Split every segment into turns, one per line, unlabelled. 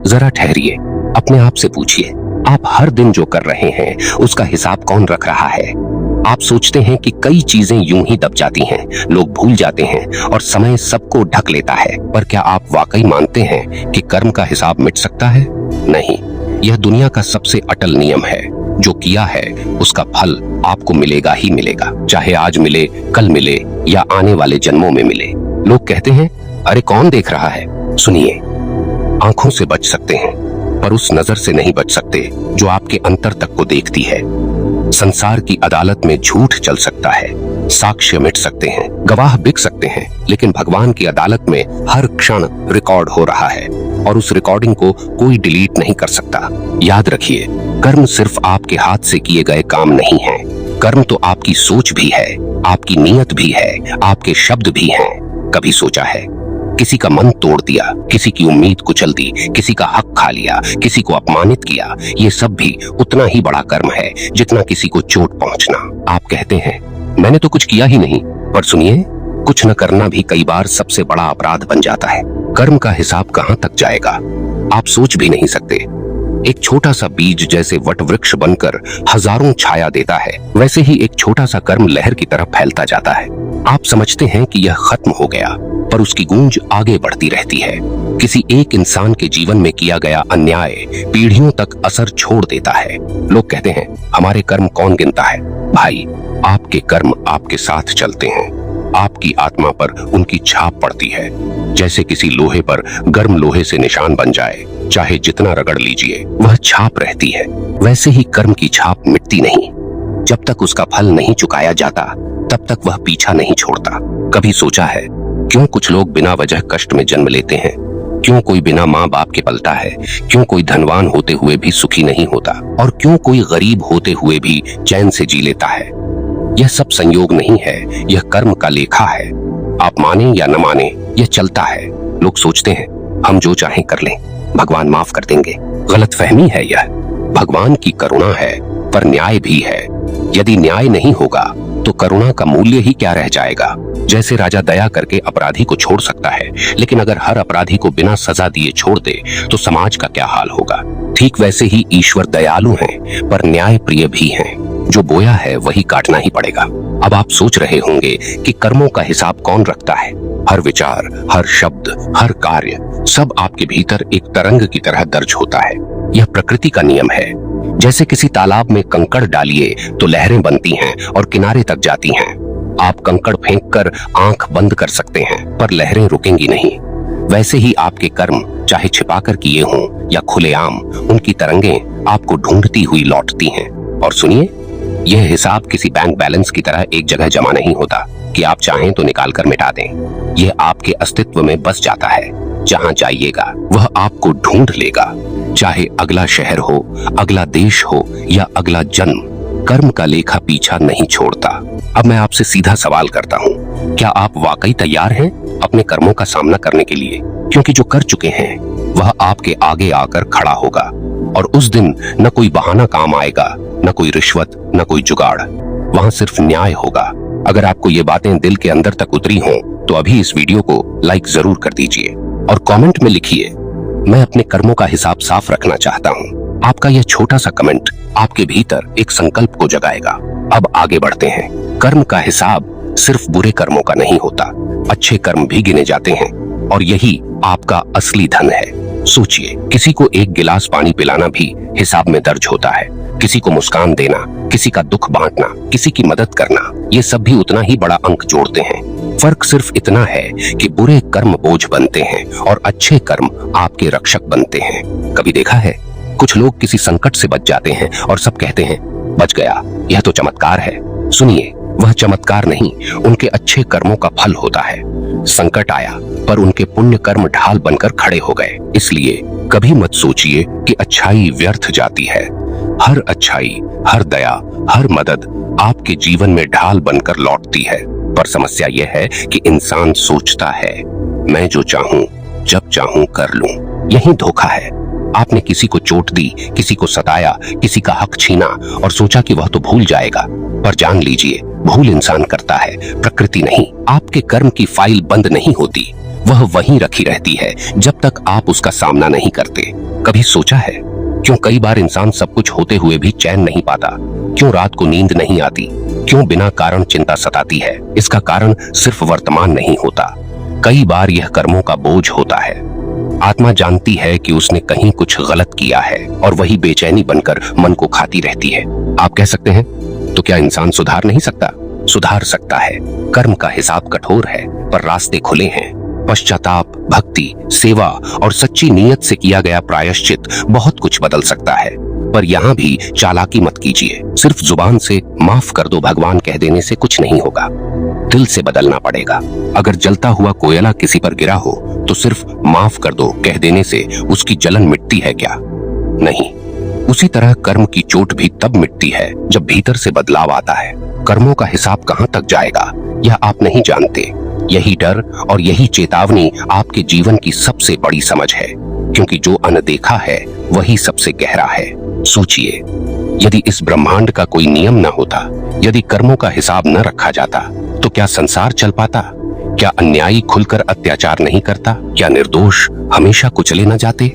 जरा ठहरिए, अपने आप से पूछिए, आप हर दिन जो कर रहे हैं उसका हिसाब कौन रख रहा है? आप सोचते हैं कि कई चीजें यूं ही दब जाती हैं, लोग भूल जाते हैं और समय सबको ढक लेता है। पर क्या आप वाकई मानते हैं कि कर्म का हिसाब मिट सकता है? नहीं, यह दुनिया का सबसे अटल नियम है। जो किया है उसका फल आपको मिलेगा ही मिलेगा, चाहे आज मिले, कल मिले या आने वाले जन्मों में मिले। लोग कहते हैं, अरे कौन देख रहा है? सुनिए, आंखों से बच सकते हैं पर उस नजर से नहीं बच सकते जो आपके अंतर तक को देखती है। संसार की अदालत में झूठ चल सकता है, साक्ष्य मिट सकते हैं, गवाह बिक सकते हैं, लेकिन भगवान की अदालत में हर क्षण रिकॉर्ड हो रहा है और उस रिकॉर्डिंग को कोई डिलीट नहीं कर सकता। याद रखिए, कर्म सिर्फ आपके हाथ से किए गए काम नहीं है। कर्म तो आपकी सोच भी है, आपकी नीयत भी है, आपके शब्द भी हैं। कभी सोचा है किसी का मन तोड़ दिया, किसी की उम्मीद कुचल दी, किसी का हक खा लिया, किसी को अपमानित किया? ये सब भी उतना ही बड़ा कर्म है जितना किसी को चोट पहुंचना। आप कहते हैं, मैंने तो कुछ किया ही नहीं, पर सुनिए, कुछ न करना भी कई बार सबसे बड़ा अपराध बन जाता है। कर्म का हिसाब कहां तक जाएगा आप सोच भी नहीं सकते। एक छोटा सा बीज जैसे वट वृक्ष बनकर हजारों छाया देता है, वैसे ही एक छोटा सा कर्म लहर की तरफ फैलता जाता है। आप समझते हैं कि यह खत्म हो गया, पर उसकी गूंज आगे बढ़ती रहती है। किसी एक इंसान के जीवन में किया गया अन्याय पीढ़ियों तक असर छोड़ देता है। लोग कहते हैं, हमारे कर्म कौन गिनता है? भाई, आपके कर्म आपके साथ चलते हैं, आपकी आत्मा पर उनकी छाप पड़ती है। जैसे किसी लोहे पर गर्म लोहे से निशान बन जाए, चाहे जितना रगड़ लीजिए वह छाप रहती है। वैसे ही कर्म की छाप मिटती नहीं। जब तक उसका फल नहीं चुकाया जाता तब तक वह पीछा नहीं छोड़ता। कभी सोचा है क्यों कुछ लोग बिना वजह कष्ट में जन्म लेते हैं? क्यों कोई बिना माँ बाप के पलता है? क्यों कोई धनवान होते हुए भी सुखी नहीं होता? और क्यों कोई गरीब होते हुए भी चैन से जी लेता है? यह सब संयोग नहीं है, यह कर्म का लेखा है। आप माने या न माने, यह चलता है। लोग सोचते हैं हम जो चाहें कर लें, भगवान माफ कर देंगे। गलतफहमी है यह। भगवान की करुणा है पर न्याय भी है। यदि न्याय नहीं होगा तो करुणा का मूल्य ही क्या रह जाएगा? जैसे राजा दया करके अपराधी को छोड़ सकता है, लेकिन अगर हर अपराधी को बिना सजा दिए छोड़ दे तो समाज का क्या हाल होगा? ठीक वैसे ही ईश्वर दयालु हैं पर न्याय प्रिय भी हैं। जो बोया है वही काटना ही पड़ेगा। अब आप सोच रहे होंगे कि कर्मों का हिसाब कौन रखता है? हर विचार, हर शब्द, हर कार्य, सब आपके भीतर एक तरंग की तरह दर्ज होता है। यह प्रकृति का नियम है। जैसे किसी तालाब में कंकड़ डालिए तो लहरें बनती हैं और किनारे तक जाती हैं। आप कंकड़ फेंककर आंख बंद कर सकते हैं पर लहरें रुकेंगी नहीं। वैसे ही आपके कर्म, चाहे छिपाकर किए हों या खुलेआम, उनकी तरंगें आपको ढूंढती हुई लौटती हैं। और सुनिए, यह हिसाब किसी बैंक बैलेंस की तरह एक जगह जमा नहीं होता कि आप चाहें तो निकाल कर मिटा दें। यह आपके अस्तित्व में बस जाता है। जहां जाइएगा वह आपको ढूंढ लेगा, चाहे अगला शहर हो, अगला देश हो या अगला जन्म। कर्म का लेखा पीछा नहीं छोड़ता। अब मैं आपसे सीधा सवाल करता हूँ, क्या आप वाकई तैयार हैं अपने कर्मों का सामना करने के लिए? क्योंकि जो कर चुके हैं वह आपके आगे आकर खड़ा होगा और उस दिन न कोई बहाना काम आएगा, न कोई रिश्वत, न कोई जुगाड़। वहां सिर्फ न्याय होगा। अगर आपको ये बातें दिल के अंदर तक उतरी हों तो अभी इस वीडियो को लाइक जरूर कर दीजिए और कमेंट में लिखिए, मैं अपने कर्मों का हिसाब साफ रखना चाहता हूँ। आपका यह छोटा सा कमेंट आपके भीतर एक संकल्प को जगाएगा। अब आगे बढ़ते हैं। कर्म का हिसाब सिर्फ बुरे कर्मों का नहीं होता, अच्छे कर्म भी गिने जाते हैं और यही आपका असली धन है। सोचिए, किसी को एक गिलास पानी पिलाना भी हिसाब में दर्ज होता है। किसी को मुस्कान देना, किसी का दुख बांटना, किसी की मदद करना, ये सब भी उतना ही बड़ा अंक जोड़ते हैं। फर्क सिर्फ इतना है कि बुरे कर्म बोझ बनते हैं और अच्छे कर्म आपके रक्षक बनते हैं। कभी देखा है कुछ लोग किसी संकट से बच जाते हैं और सब कहते हैं, बच गया, यह तो चमत्कार है। सुनिए, वह चमत्कार नहीं, उनके अच्छे कर्मों का फल होता है। संकट आया पर उनके पुण्य कर्म ढाल बनकर खड़े हो गए। इसलिए कभी मत सोचिए कि अच्छाई व्यर्थ जाती है। हर अच्छाई, हर दया, हर मदद आपके जीवन में ढाल बनकर लौटती है। पर समस्या यह है कि इंसान सोचता है, मैं जो चाहूं जब चाहूं कर लूं। यही धोखा है। आपने किसी को चोट दी, किसी को सताया, किसी का हक छीना और सोचा कि वह तो भूल जाएगा। पर जान लीजिए, भूल इंसान करता है, प्रकृति नहीं। आपके कर्म की फाइल बंद नहीं होती, वह वहीं रखी रहती है जब तक आप उसका सामना नहीं करते। कभी सोचा है क्यों कई बार इंसान सब कुछ होते हुए भी चैन नहीं पाता? क्यों रात को नींद नहीं आती? क्यों बिना कारण चिंता सताती है? इसका कारण सिर्फ वर्तमान नहीं होता, कई बार यह कर्मों का बोझ होता है। आत्मा जानती है कि उसने कहीं कुछ गलत किया है और वही बेचैनी बनकर मन को खाती रहती है। आप कह सकते हैं तो क्या इंसान सुधार नहीं सकता? सुधार सकता है। कर्म का हिसाब कठोर है पर रास्ते खुले हैं। पश्चाताप, भक्ति, सेवा और सच्ची नीयत से किया गया प्रायश्चित बहुत कुछ बदल सकता है। पर यहाँ भी चालाकी मत कीजिए। सिर्फ जुबान से माफ कर दो भगवान कह देने से कुछ नहीं होगा, दिल से बदलना पड़ेगा। अगर जलता हुआ कोयला किसी पर गिरा हो तो सिर्फ माफ कर दो कह देने से उसकी जलन मिटती है क्या? नहीं। उसी तरह कर्म की चोट भी तब मिटती है जब भीतर से बदलाव आता है। कर्मों का हिसाब कहाँ तक जाएगा यह आप नहीं जानते। यही डर और यही चेतावनी आपके जीवन की सबसे बड़ी समझ है, क्योंकि जो अनदेखा है वही सबसे गहरा है। सोचिए, यदि इस ब्रह्मांड का कोई नियम न होता, यदि कर्मों का हिसाब न रखा जाता, तो क्या संसार चल पाता? क्या अन्यायी खुलकर अत्याचार नहीं करता? क्या निर्दोष हमेशा कुचले न जाते?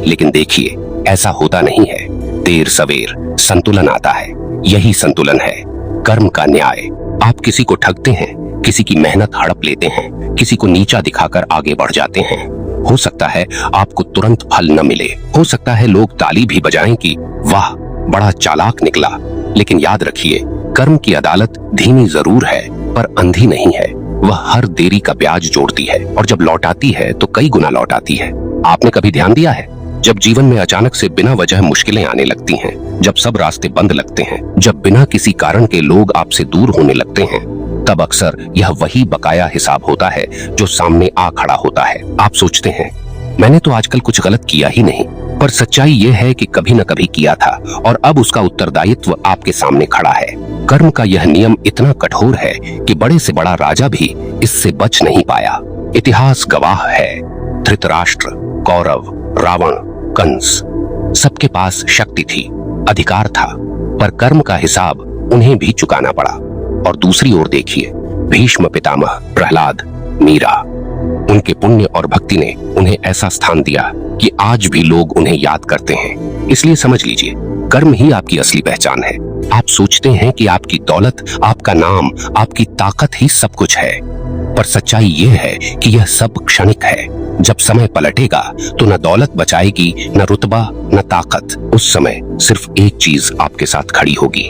लेकिन देखिए, ऐसा होता नहीं है। देर सवेर संतुलन आता है। यही संतुलन है कर्म का न्याय। आप किसी को ठगते हैं, किसी की मेहनत हड़प लेते हैं, किसी को नीचा दिखाकर आगे बढ़ जाते हैं। हो सकता है आपको तुरंत फल न मिले, हो सकता है लोग ताली भी बजाएं कि वाह बड़ा चालाक निकला, लेकिन याद रखिए, कर्म की अदालत धीमी जरूर है पर अंधी नहीं है। वह हर देरी का ब्याज जोड़ती है और जब लौटाती है तो कई गुना लौटाती है। आपने कभी ध्यान दिया है, जब जीवन में अचानक से बिना वजह मुश्किलें आने लगती हैं, जब सब रास्ते बंद लगते हैं, जब बिना किसी कारण के लोग आपसे दूर होने लगते हैं, तब अक्सर यह वही बकाया हिसाब होता है जो सामने आ खड़ा होता है। आप सोचते हैं मैंने तो आजकल कुछ गलत किया ही नहीं, पर सच्चाई यह है कि कभी न कभी किया था और अब उसका उत्तरदायित्व आपके सामने खड़ा है। कर्म का यह नियम इतना कठोर है कि बड़े से बड़ा राजा भी इससे बच नहीं पाया। इतिहास गवाह है, धृतराष्ट्र, कौरव, रावण, कंस, सबके पास शक्ति थी, अधिकार था, पर कर्म का हिसाब उन्हें भी चुकाना पड़ा। और दूसरी ओर देखिए, भीष्म पितामह, प्रहलाद, मीरा, उनके पुण्य और भक्ति ने उन्हें ऐसा स्थान दिया कि आज भी लोग उन्हें याद करते हैं। इसलिए समझ लीजिए, कर्म ही आपकी असली पहचान है। आप सोचते हैं कि आपकी दौलत, आपका नाम, आपकी ताकत ही सब कुछ है, पर सच्चाई ये है कि यह सब क्षणिक है। जब समय पलटेगा तो न दौलत बचाएगी, न रुतबा, न ताकत। उस समय सिर्फ एक चीज आपके साथ खड़ी होगी,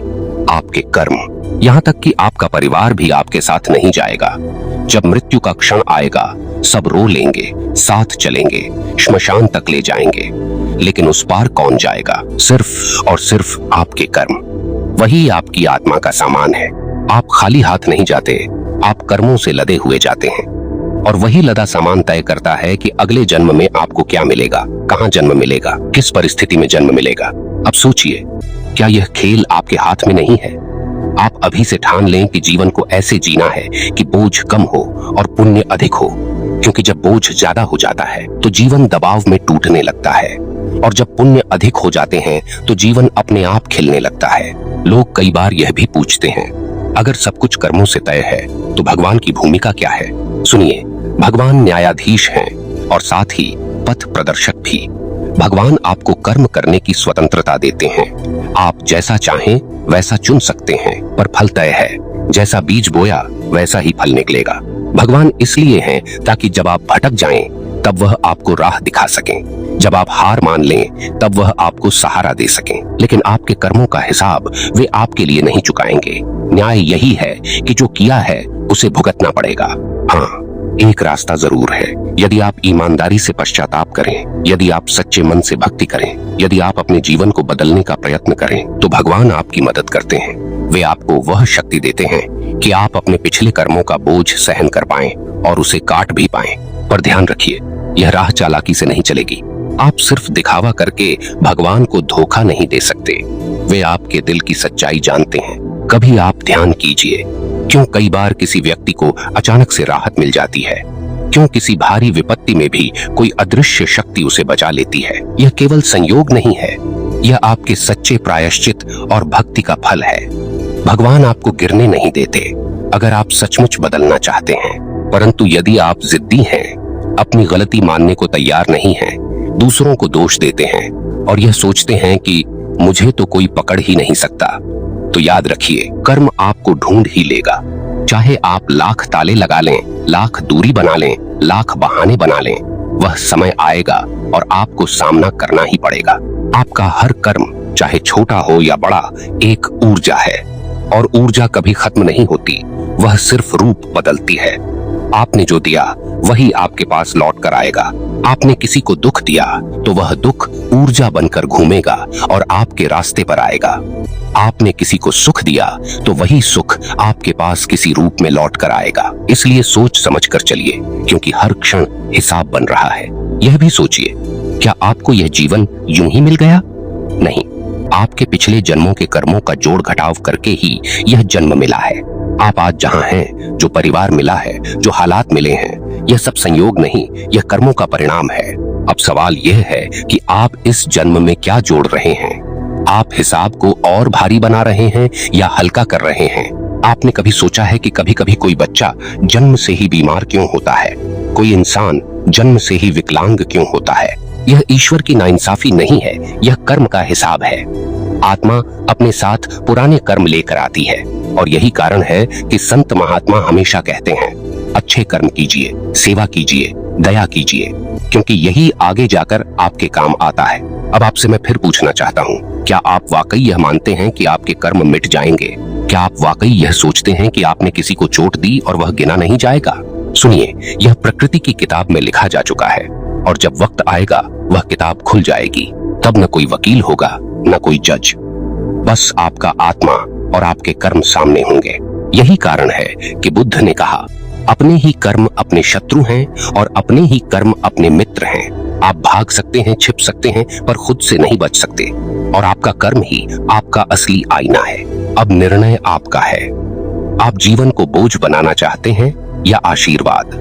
आपके कर्म। यहाँ तक कि आपका परिवार भी आपके साथ नहीं जाएगा। जब मृत्यु का क्षण आएगा, सब रो लेंगे, साथ चलेंगे, श्मशान तक ले जाएंगे, लेकिन उस पार कौन जाएगा? सिर्फ और सिर्फ आपके कर्म। वही आपकी आत्मा का सामान है। आप खाली हाथ नहीं जाते, आप कर्मों से लदे हुए जाते हैं, और वही लदा सामान तय करता है कि अगले जन्म में आपको क्या मिलेगा, कहाँ जन्म मिलेगा, किस परिस्थिति में जन्म मिलेगा। अब सोचिए, क्या यह खेल आपके हाथ में नहीं है? आप अभी से ठान लें कि जीवन को ऐसे जीना है कि बोझ कम हो और पुण्य अधिक हो, क्योंकि जब बोझ ज्यादा हो जाता है तो जीवन दबाव में टूटने लगता है, और जब पुण्य अधिक हो जाते हैं तो जीवन अपने आप खिलने लगता है। लोग कई बार यह भी पूछते हैं, अगर सब कुछ कर्मों से तय है तो भगवान की भूमिका क्या है? सुनिए, भगवान न्यायाधीश हैं और साथ ही पथ प्रदर्शक भी। भगवान आपको कर्म करने की स्वतंत्रता देते हैं। आप जैसा चाहें वैसा चुन सकते हैं, पर फल तय है। जैसा बीज बोया वैसा ही फल निकलेगा। भगवान इसलिए हैं ताकि जब आप भटक जाएं तब वह आपको राह दिखा सकें, जब आप हार मान लें तब वह आपको सहारा दे सकें। लेकिन आपके कर्मों का हिसाब वे आपके लिए नहीं चुकाएंगे। न्याय यही है कि जो किया है उसे भुगतना पड़ेगा। हाँ, एक रास्ता जरूर है। यदि आप ईमानदारी से पश्चाताप करें, यदि आप सच्चे मन से भक्ति करें, यदि आप अपने जीवन को बदलने का प्रयत्न करें, तो भगवान आपकी मदद करते हैं। वे आपको वह शक्ति देते हैं कि आप अपने पिछले कर्मों का बोझ सहन कर पाएं और उसे काट भी पाएं। पर ध्यान रखिए, यह राह चालाकी से नहीं चलेगी। आप सिर्फ दिखावा करके भगवान को धोखा नहीं दे सकते। वे आपके दिल की सच्चाई जानते हैं। कभी आप ध्यान कीजिए, क्यों कई बार किसी व्यक्ति को अचानक से राहत मिल जाती है, क्यों किसी भारी विपत्ति में भी कोई अदृश्य शक्ति उसे बचा लेती है। यह केवल संयोग नहीं है, यह आपके सच्चे प्रायश्चित और भक्ति का फल है। भगवान आपको गिरने नहीं देते अगर आप सचमुच बदलना चाहते हैं, परंतु यदि आप जिद्दी हैं अपनी गलती मानने को तैयार नहीं हैं, दूसरों को दोष देते हैं और यह सोचते हैं कि मुझे तो कोई पकड़ ही नहीं सकता। तो याद रखिए, कर्म आपको ढूंढ ही लेगा। चाहे आप लाख ताले लगा लें, लाख दूरी बना लें, लाख बहाने बना लें, वह समय आएगा और आपको सामना करना ही पड़ेगा। आपका हर कर्म, चाहे छोटा हो या बड़ा, एक ऊर्जा है और ऊर्जा कभी खत्म नहीं होती, वह सिर्फ रूप बदलती है। आपने जो दिया वही आपके पास लौट कर आएगा। आपने किसी को दुख दिया तो वह दुख ऊर्जा बनकर घूमेगा और आपके रास्ते पर आएगा। आपने किसी को सुख दिया तो वही सुख आपके पास किसी रूप में लौट कर आएगा। इसलिए सोच समझ कर चलिए, क्योंकि हर क्षण हिसाब बन रहा है। यह भी सोचिए, क्या आपको यह जीवन यूं ही मिल गया? नहीं, आपके पिछले जन्मों के कर्मों का जोड़ घटाव करके ही यह जन्म मिला है। आप आज जहां हैं, जो परिवार मिला है, जो हालात मिले हैं, यह सब संयोग नहीं, यह कर्मों का परिणाम है। अब सवाल यह है कि आप इस जन्म में क्या जोड़ रहे हैं? आप हिसाब को और भारी बना रहे हैं या हल्का कर रहे हैं? आपने कभी सोचा है कि कभी कभी कोई बच्चा जन्म से ही बीमार क्यों होता है? कोई इंसान जन्म से ही विकलांग क्यों होता है? यह ईश्वर की नाइंसाफी नहीं है, यह कर्म का हिसाब है। आत्मा अपने साथ पुराने कर्म लेकर आती है और यही कारण है कि संत महात्मा हमेशा कहते हैं, अच्छे कर्म कीजिए, सेवा कीजिए, दया कीजिए, क्योंकि यही आगे जाकर आपके काम आता है। अब आपसे मैं फिर पूछना चाहता हूँ, क्या आप वाकई यह मानते हैं कि आपके कर्म मिट जाएंगे? क्या आप वाकई यह सोचते हैं कि आपने किसी को चोट दी और वह गिना नहीं जाएगा? सुनिए, यह प्रकृति की किताब में लिखा जा चुका है और जब वक्त आएगा वह किताब खुल जाएगी। तब न कोई वकील होगा, न कोई जज, बस आपका आत्मा और आपके कर्म सामने होंगे। यही कारण है कि बुद्ध ने कहा, अपने ही कर्म अपने शत्रु हैं और अपने ही कर्म अपने मित्र हैं। आप भाग सकते हैं, छिप सकते हैं, पर खुद से नहीं बच सकते और आपका कर्म ही आपका असली आईना है। अब निर्णय आपका है, आप जीवन को बोझ बनाना चाहते हैं या आशीर्वाद,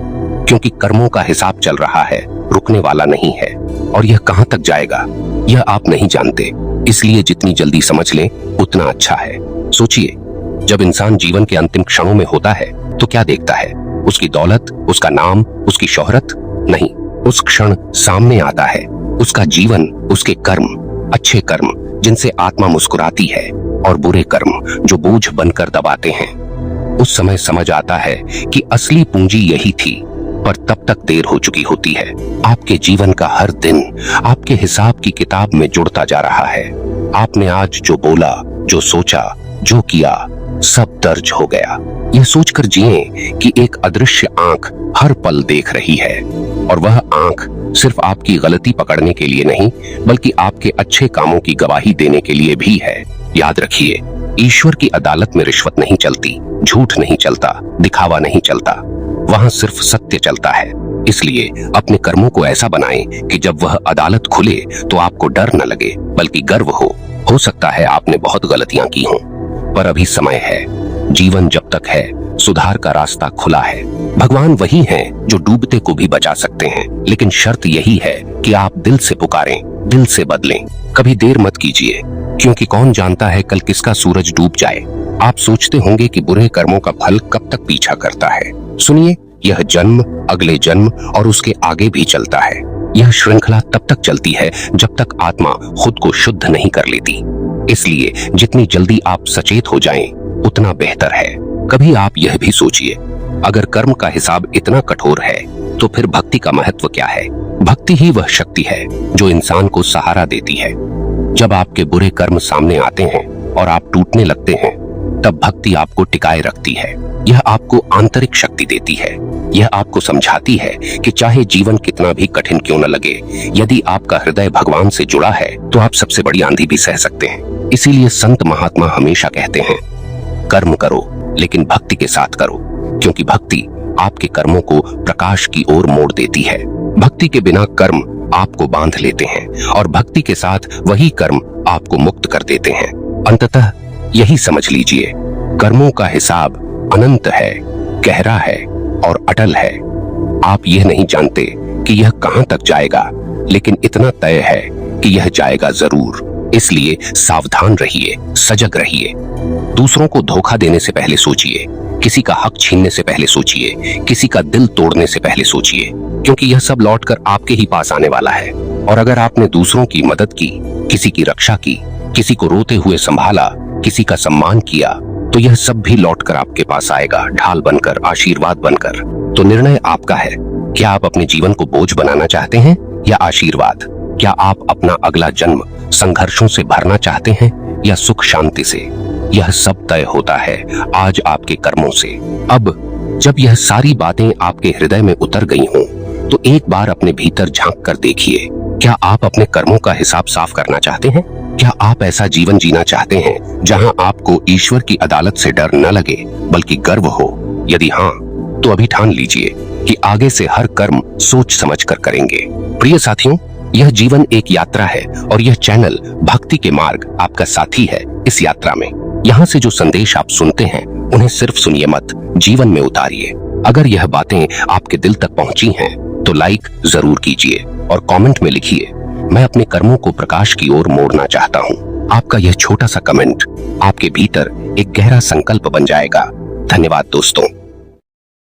क्योंकि कर्मों का हिसाब चल रहा है, रुकने वाला नहीं है और यह कहां तक जाएगा यह आप नहीं जानते। इसलिए जितनी जल्दी समझ लें उतना अच्छा है। सोचिए, जब इंसान जीवन के अंतिम क्षणों में होता है तो क्या देखता है? उसकी दौलत, उसका नाम, उसकी शोहरत? नहीं, उस क्षण सामने आता है उसका जीवन, उसके कर्म, अच्छे कर्म जिनसे आत्मा मुस्कुराती है और बुरे कर्म जो बोझ बनकर दबाते हैं। उस समय समझ आता है कि असली पूंजी यही थी, पर तब तक देर हो चुकी होती है। आपके जीवन का हर दिन आपके हिसाब की किताब में जुड़ता जा रहा है। आपने आज जो बोला, जो सोचा, जो किया, सब दर्ज हो गया। यह सोचकर जिएं कि एक अदृश्य आंख हर पल देख रही है और वह आंख सिर्फ आपकी गलती पकड़ने के लिए नहीं, बल्कि आपके अच्छे कामों की गवाही देने के लिए भी है। याद रखिए, ईश्वर की अदालत में रिश्वत नहीं चलती, झूठ नहीं चलता, दिखावा नहीं चलता, वहां सिर्फ सत्य चलता है। इसलिए अपने कर्मों को ऐसा बनाएं कि जब वह अदालत खुले तो आपको डर न लगे, बल्कि गर्व हो। हो सकता है आपने बहुत गलतियां की हों, पर अभी समय है। जीवन जब तक है, सुधार का रास्ता खुला है। भगवान वही हैं जो डूबते को भी बचा सकते हैं, लेकिन शर्त यही है कि आप दिल से पुकारें, दिल से बदलें। कभी देर मत कीजिए, क्योंकि कौन जानता है कल किसका सूरज डूब जाए। आप सोचते होंगे कि बुरे कर्मों का फल कब तक पीछा करता है। सुनिए, यह जन्म, अगले जन्म और उसके आगे भी चलता है। यह श्रृंखला तब तक चलती है जब तक आत्मा खुद को शुद्ध नहीं कर लेती। इसलिए जितनी जल्दी आप सचेत हो जाएं, उतना बेहतर है। कभी आप यह भी सोचिए, अगर कर्म का हिसाब इतना कठोर है तो फिर भक्ति का महत्व क्या है? भक्ति ही वह शक्ति है जो इंसान को सहारा देती है। जब आपके बुरे कर्म सामने आते हैं और आप टूटने लगते हैं, तब भक्ति आपको टिकाए रखती है। यह आपको आंतरिक शक्ति देती है। यह आपको समझाती है कि चाहे जीवन कितना भी कठिन क्यों न लगे, यदि आपका हृदय भगवान से जुड़ा है तो आप सबसे बड़ी आंधी भी सह सकते हैं। इसीलिए संत महात्मा हमेशा कहते हैं, कर्म करो लेकिन भक्ति के साथ करो, क्योंकि भक्ति आपके कर्मों को प्रकाश की ओर मोड़ देती है। भक्ति के बिना कर्म आपको बांध लेते हैं और भक्ति के साथ वही कर्म आपको मुक्त कर देते हैं। अंततः यही समझ लीजिए, कर्मों का हिसाब अनंत है, गहरा है और अटल है। आप यह नहीं जानते कि यह कहां तक जाएगा, लेकिन इतना तय है कि यह जाएगा जरूर। इसलिए सावधान रहिए, सजग रहिए। दूसरों को धोखा देने से पहले सोचिए किसी का हक छीनने से पहले सोचिए, किसी का दिल तोड़ने से पहले सोचिए, क्योंकि यह सब लौटकर आपके ही पास आने वाला है। और अगर आपने दूसरों की मदद की, किसी की रक्षा की, किसी को रोते हुए संभाला, किसी का सम्मान किया, तो यह सब भी लौटकर आपके पास आएगा, ढाल बनकर, आशीर्वाद बनकर। तो निर्णय आपका है। क्या आप अपने जीवन को बोझ बनाना चाहते हैं या आशीर्वाद? क्या आप अपना अगला जन्म संघर्षों से भरना चाहते हैं या सुख शांति से? यह सब तय होता है आज आपके कर्मों से। अब जब यह सारी बातें आपके हृदय में उतर गई हों, तो एक बार अपने भीतर झांक कर देखिए। क्या आप अपने कर्मों का हिसाब साफ करना चाहते हैं? क्या आप ऐसा जीवन जीना चाहते हैं जहां आपको ईश्वर की अदालत से डर न लगे बल्कि गर्व हो? यदि हाँ, तो अभी ठान लीजिए कि आगे से हर कर्म सोच समझ कर करेंगे। प्रिय साथियों, यह जीवन एक यात्रा है और यह चैनल भक्ति के मार्ग आपका साथी है इस यात्रा में। यहाँ से जो संदेश आप सुनते हैं उन्हें सिर्फ सुनिए मत, जीवन में उतारिए। अगर यह बातें आपके दिल तक पहुंची हैं तो लाइक जरूर कीजिए और कमेंट में लिखिए, मैं अपने कर्मों को प्रकाश की ओर मोड़ना चाहता हूँ। आपका यह छोटा सा कमेंट आपके भीतर एक गहरा संकल्प बन जाएगा। धन्यवाद दोस्तों।